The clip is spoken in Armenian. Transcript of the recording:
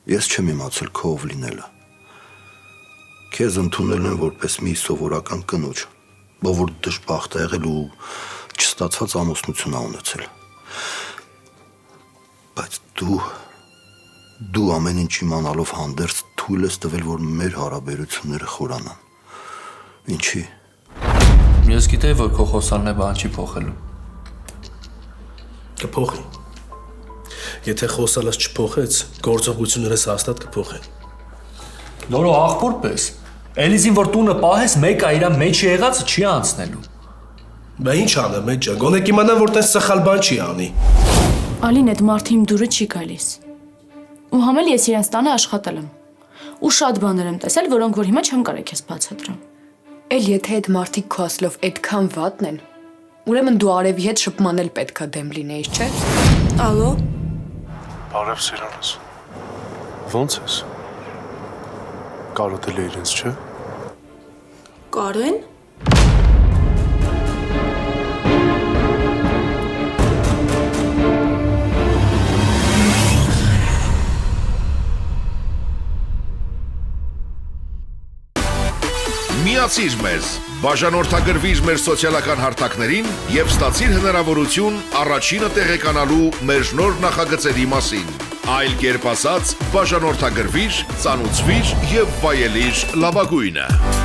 Ես չեմ իմացել քո ով լինելը։ Քեզ ընդունել են որպես մի սովորական կնոջ, որ դժբախտ է եղել ու չստացված ամուսնություն ա ունեցել։ Բայց դու ամեն ինչ իմանալով հանդերձ թույլ ես տվել, որ մեր հարաբերությունները խորանան։ Ինչի։ Ես գիտեի, որ քո խոսալն է բան չի փոխելու։ Կփոխի։ Եթե խոսալս չփոխեց, գործողություններս հաստատ կփոխեն։ Լորո աղբոր պես, Էլիզին որ տունը պահես, մեկը իր մեջ եղածը չի անցնելու։ Բա ինչ անեմ, էջա, գոնե կիմանա, որ տես սխալ բան չի անի։ Ալին այդ մարդը իմ դուրը չի գալիս։ Ու համել ես իրենց տանը աշխատել եմ։ Ու շատ բաներ եմ տեսել, որոնք որ հիմա չեմ կարող քեզ բացատրեմ։ Էլ եթե այդ մարդիկ քո ասլով այդքան վատն են, ուրեմն դու Արևի հետ շփմանել պետքա դեմ լինեիր, չէ՞։ Ալո։ Բարև սիրանս։ Ո՞նց ես։ Կարոտել է իրենց, չէ՞։ Կարեն։ Միացիր մեզ, բաժանորդագրվիր մեր սոցիալական հարթակներին և ստացիր հնարավորություն առաջինը տեղեկանալու մեր նոր նախագծերի մասին։ Այլ կերպ ասած, բաժանորդագրվիր, ծանուցվիր և վայելիր լավագույնը։